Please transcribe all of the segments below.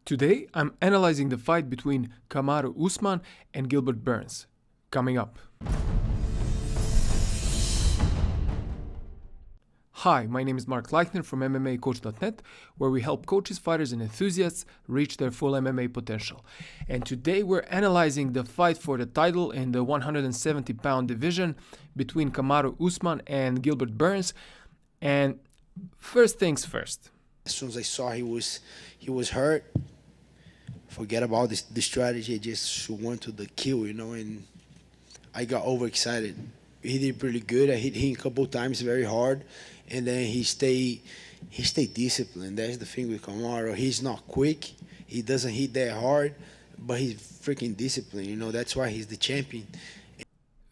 Today, I'm analyzing the fight between Kamaru Usman and Gilbert Burns. Coming up. Hi, my name is Mark Leichner from MMAcoach.net, where we help coaches, fighters, and enthusiasts reach their full MMA potential. And today we're analyzing the fight for the title in the 170-pound division between Kamaru Usman and Gilbert Burns. And first things first. As soon as I saw he was hurt, forget about the strategy. I just went to the kill, and I got overexcited. He did pretty good. I hit him a couple times very hard, and then he stayed disciplined. That's the thing with Kamaru. He's not quick. He doesn't hit that hard, but he's freaking disciplined. That's why he's the champion.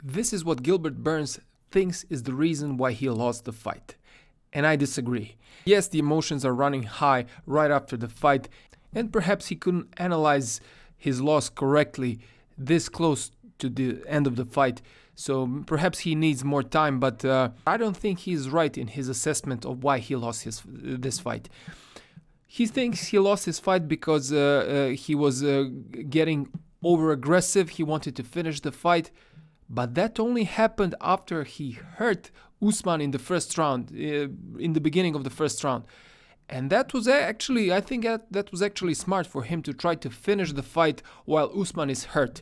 This is what Gilbert Burns thinks is the reason why he lost the fight. And I disagree. Yes, the emotions are running high right after the fight, and perhaps he couldn't analyze his loss correctly this close to the end of the fight. So perhaps he needs more time, but I don't think he's right in his assessment of why he lost this fight. He thinks he lost his fight because he was getting over-aggressive. He wanted to finish the fight, but that only happened after he hurt Usman in the first round, in the beginning of the first round. And that was actually, I think that was actually smart for him to try to finish the fight while Usman is hurt.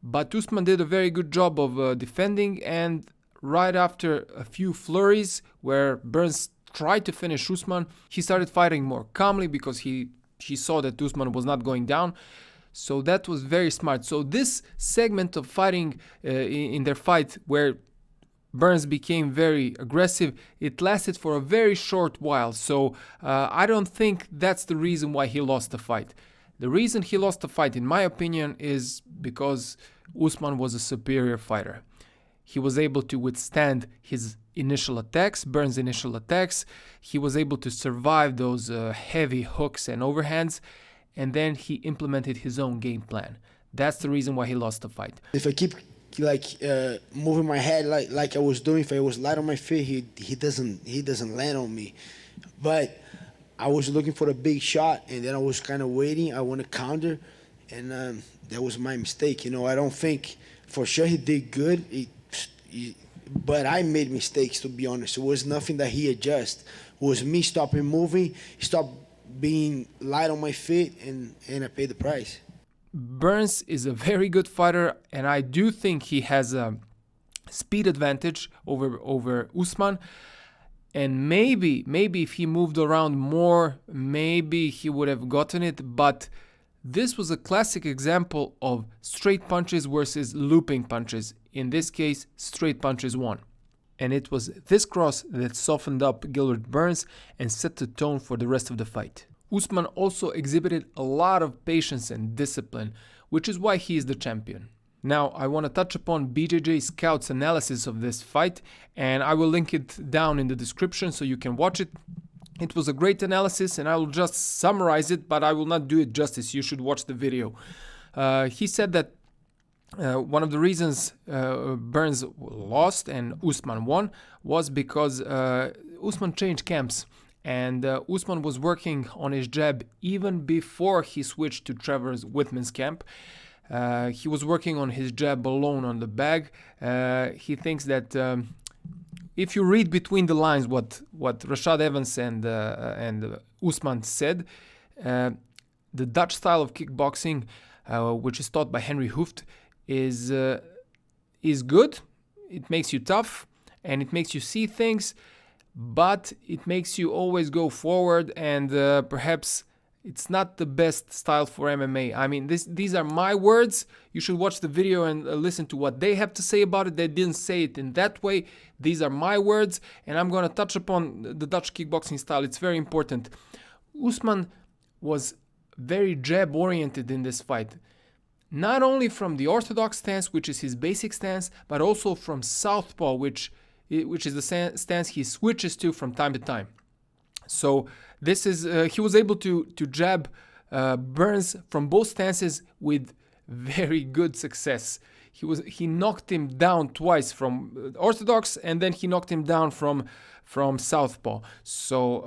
But Usman did a very good job of defending, and right after a few flurries where Burns tried to finish Usman, he started fighting more calmly because he saw that Usman was not going down. So that was very smart. So this segment of fighting in their fight where Burns became very aggressive, it lasted for a very short while. So I don't think that's the reason why he lost the fight. The reason he lost the fight, in my opinion, is because Usman was a superior fighter. He was able to withstand his initial attacks, Burns' initial attacks. He was able to survive those heavy hooks and overhands, and then he implemented his own game plan. That's the reason why he lost the fight. If I keep moving my head like I was doing, if I was light on my feet, he doesn't land on me. But I was looking for a big shot, and then I was kind of waiting. I want to counter, and that was my mistake. I don't think for sure he did good, but I made mistakes, to be honest. It was nothing that he adjusted. It was me stopping moving, stop being light on my feet, and I paid the price. Burns is a very good fighter, and I do think he has a speed advantage over Usman. And maybe if he moved around more, maybe he would have gotten it. But this was a classic example of straight punches versus looping punches. In this case, straight punches won. And it was this cross that softened up Gilbert Burns and set the tone for the rest of the fight. Usman also exhibited a lot of patience and discipline, which is why he is the champion. Now, I want to touch upon BJJ Scout's analysis of this fight, and I will link it down in the description so you can watch it. It was a great analysis, and I will just summarize it, but I will not do it justice. You should watch the video. He said that one of the reasons Burns lost and Usman won was because Usman changed camps. And Usman was working on his jab even before he switched to Trevor Whitman's camp. He was working on his jab alone on the bag. He thinks that if you read between the lines what Rashad Evans and Usman said, the Dutch style of kickboxing, which is taught by Henry Hooft, is good. It makes you tough and it makes you see things, but it makes you always go forward, and perhaps it's not the best style for MMA. I mean, these are my words. You should watch the video and listen to what they have to say about it. They didn't say it in that way. These are my words, and I'm going to touch upon the Dutch kickboxing style. It's very important. Usman was very jab-oriented in this fight. Not only from the orthodox stance, which is his basic stance, but also from southpaw, which is the stance he switches to from time to time. So this is he was able to jab Burns from both stances with very good success. he knocked him down twice from orthodox, and then he knocked him down from southpaw. So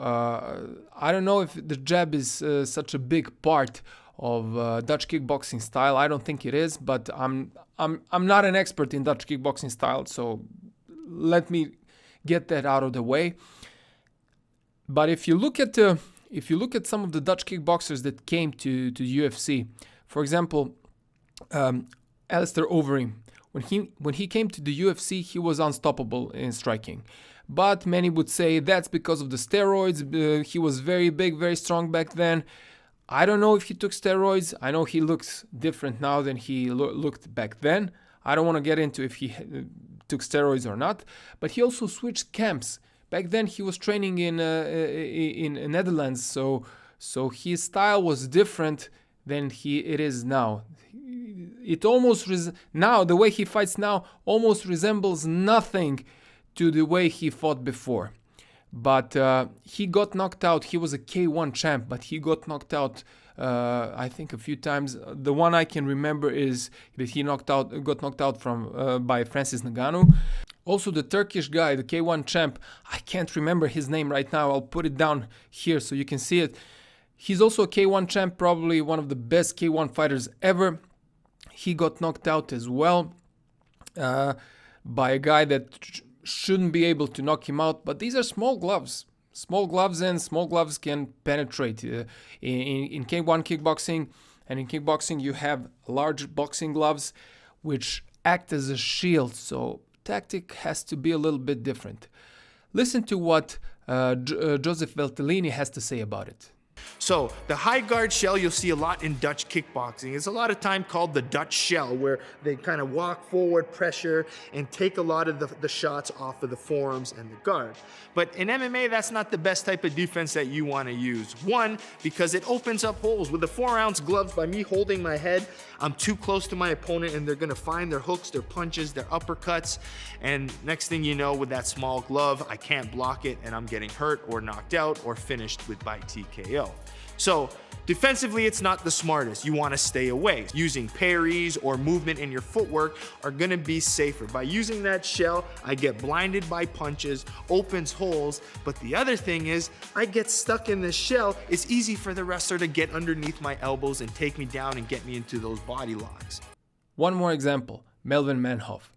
I don't know if the jab is such a big part of Dutch kickboxing style. I don't think it is, but I'm not an expert in Dutch kickboxing style, so let me get that out of the way. But if you look at some of the Dutch kickboxers that came to UFC, for example, Alistair Overeem, when he came to the UFC, he was unstoppable in striking. But many would say that's because of the steroids. He was very big, very strong back then. I don't know if he took steroids. I know he looks different now than he looked back then. I don't want to get into if he took steroids or not. But he also switched camps. Back then he was training in Netherlands, so his style was different than it is now. It almost now the way he fights now almost resembles nothing to the way he fought before. But he got knocked out. He was a K1 champ, but he got knocked out I think a few times. The one I can remember is that he got knocked out by Francis Ngannou. Also the Turkish guy, the K1 champ, I can't remember his name right now. I'll put it down here so you can see it. He's also a K1 champ, probably one of the best K1 fighters ever. He got knocked out as well by a guy that shouldn't be able to knock him out. But these are small gloves. Small gloves, and small gloves can penetrate. In K1 kickboxing and in kickboxing you have large boxing gloves which act as a shield. So tactic has to be a little bit different. Listen to what Joseph Valtellini has to say about it. So the high guard shell you'll see a lot in Dutch kickboxing. It's a lot of time called the Dutch shell, where they kind of walk forward, pressure, and take a lot of the shots off of the forearms and the guard. But in MMA, that's not the best type of defense that you want to use. One, because it opens up holes. With the 4-ounce gloves, by me holding my head, I'm too close to my opponent, and they're going to find their hooks, their punches, their uppercuts. And next thing you know, with that small glove, I can't block it, and I'm getting hurt or knocked out or finished by TKO. So defensively, it's not the smartest. You want to stay away. Using parries or movement in your footwork are going to be safer. By using that shell, I get blinded by punches, opens holes. But the other thing is, I get stuck in this shell. It's easy for the wrestler to get underneath my elbows and take me down and get me into those body locks. One more example, Melvin Manhoef.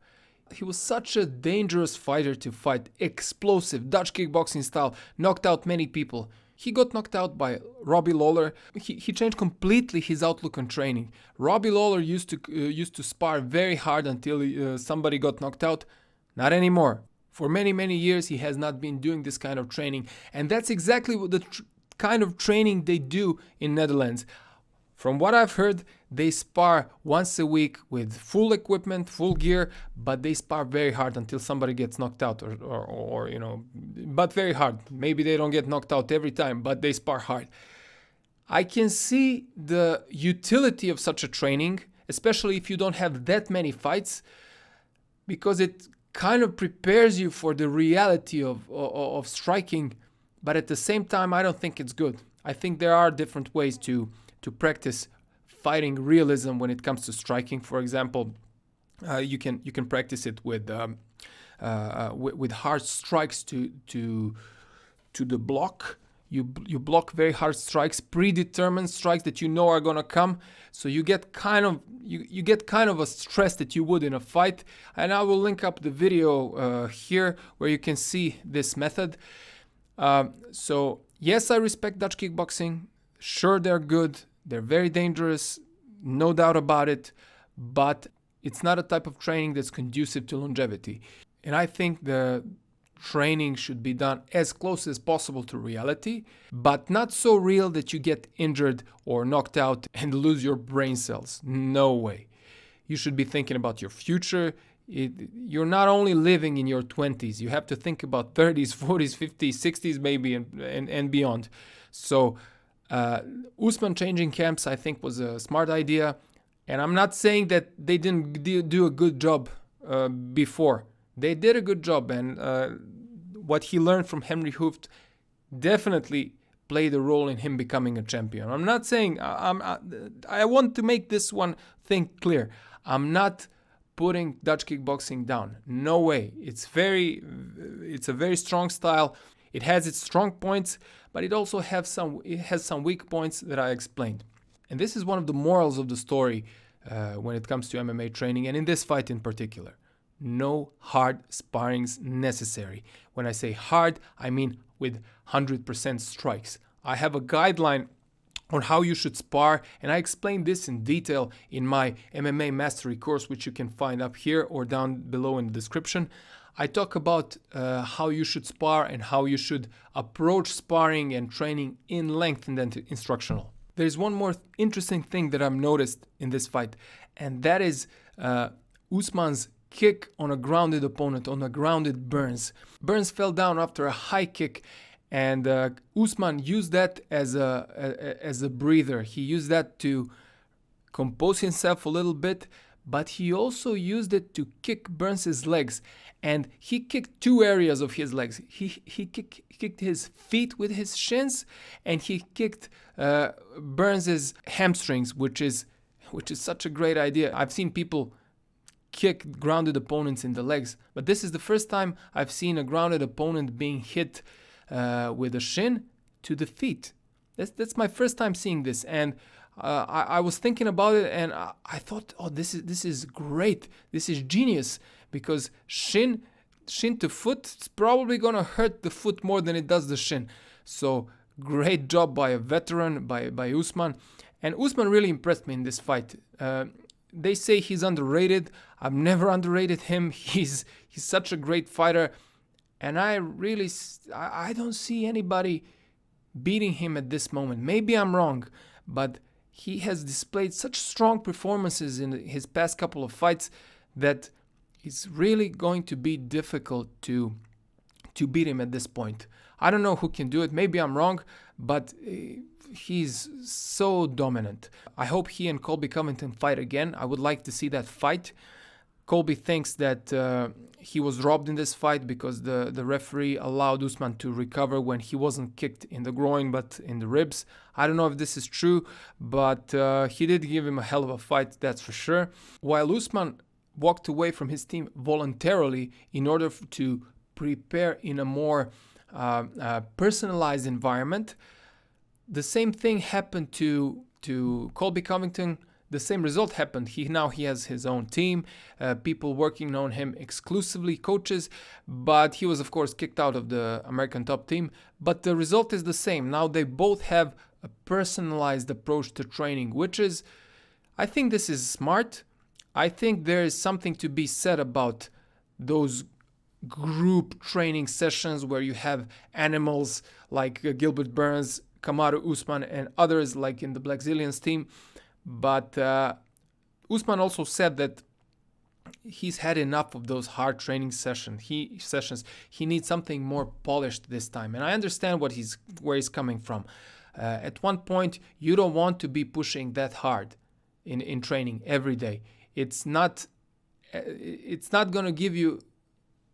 He was such a dangerous fighter to fight, explosive, Dutch kickboxing style, knocked out many people. He got knocked out by Robbie Lawler. He changed completely his outlook on training. Robbie Lawler used to spar very hard until somebody got knocked out. Not anymore. For many, many years, he has not been doing this kind of training. And that's exactly what the kind of training they do in Netherlands. From what I've heard, they spar once a week with full equipment, full gear, but they spar very hard until somebody gets knocked out or you know, but very hard. Maybe they don't get knocked out every time, but they spar hard. I can see the utility of such a training, especially if you don't have that many fights, because it kind of prepares you for the reality of striking, but at the same time, I don't think it's good. I think there are different ways to practice fighting realism when it comes to striking. For example, you can practice it with hard strikes to the block. You block very hard strikes, predetermined strikes that you know are gonna come. So you get kind of a stress that you would in a fight. And I will link up the video here where you can see this method. So yes, I respect Dutch kickboxing. Sure, they're good. They're very dangerous, no doubt about it, but it's not a type of training that's conducive to longevity. And I think the training should be done as close as possible to reality, but not so real that you get injured or knocked out and lose your brain cells. No way. You should be thinking about your future. You're not only living in your 20s, you have to think about 30s, 40s, 50s, 60s maybe, and beyond. So Usman changing camps, I think, was a smart idea. And I'm not saying that they didn't do a good job before. They did a good job. And what he learned from Henry Hooft definitely played a role in him becoming a champion. I'm not saying, I want to make this one thing clear. I'm not putting Dutch kickboxing down. No way. It's a very strong style. It has its strong points, but it also has some weak points that I explained. And this is one of the morals of the story when it comes to MMA training, and in this fight in particular. No hard sparrings necessary. When I say hard, I mean with 100% strikes. I have a guideline on how you should spar, and I explain this in detail in my MMA Mastery course, which you can find up here or down below in the description. I talk about how you should spar and how you should approach sparring and training in length in the instructional. There's one more interesting thing that I've noticed in this fight, and that is Usman's kick on a grounded opponent, on a grounded Burns. Burns fell down after a high kick, and Usman used that as a breather. He used that to compose himself a little bit, but he also used it to kick Burns' legs. And he kicked two areas of his legs. He kicked his feet with his shins, and he kicked Burns' hamstrings, which is such a great idea. I've seen people kick grounded opponents in the legs, but this is the first time I've seen a grounded opponent being hit with a shin to the feet. That's my first time seeing this, and I was thinking about it, and I thought, oh, this is great. This is genius, because shin to foot is probably gonna hurt the foot more than it does the shin. So great job by a veteran, by Usman, and Usman really impressed me in this fight. They say he's underrated. I've never underrated him. He's such a great fighter, and I don't see anybody beating him at this moment. Maybe I'm wrong, but he has displayed such strong performances in his past couple of fights that it's really going to be difficult to beat him at this point. I don't know who can do it. Maybe I'm wrong, but he's so dominant. I hope he and Colby Covington fight again. I would like to see that fight. Colby thinks that he was robbed in this fight because the referee allowed Usman to recover when he wasn't kicked in the groin but in the ribs. I don't know if this is true, but he did give him a hell of a fight, that's for sure. While Usman walked away from his team voluntarily in order to prepare in a more personalized environment, the same thing happened to Colby Covington. The same result happened. He has his own team, people working on him exclusively, coaches, but he was of course kicked out of the American top team. But the result is the same. Now they both have a personalized approach to training, which is, I think this is smart. I think there is something to be said about those group training sessions where you have animals like Gilbert, Burns, Kamaru, Usman, and others like in the Blackzilians team. But Usman also said that he's had enough of those hard training sessions. He needs something more polished this time, and I understand where he's coming from. At one point, you don't want to be pushing that hard in training every day. It's not going to give you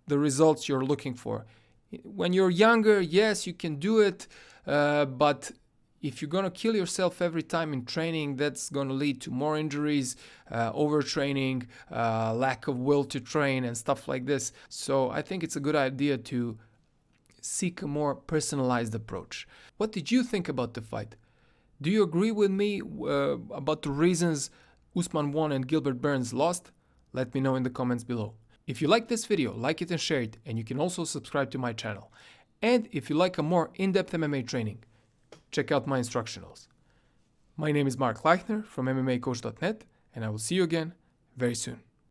the results you're looking for. When you're younger, yes, you can do it, but if you're going to kill yourself every time in training, that's going to lead to more injuries, overtraining, lack of will to train, and stuff like this. So I think it's a good idea to seek a more personalized approach. What did you think about the fight? Do you agree with me about the reasons Usman won and Gilbert Burns lost? Let me know in the comments below. If you like this video, like it and share it, and you can also subscribe to my channel. And if you like a more in-depth MMA training, check out my instructionals. My name is Mark Leichner from MMAcoach.net, and I will see you again very soon.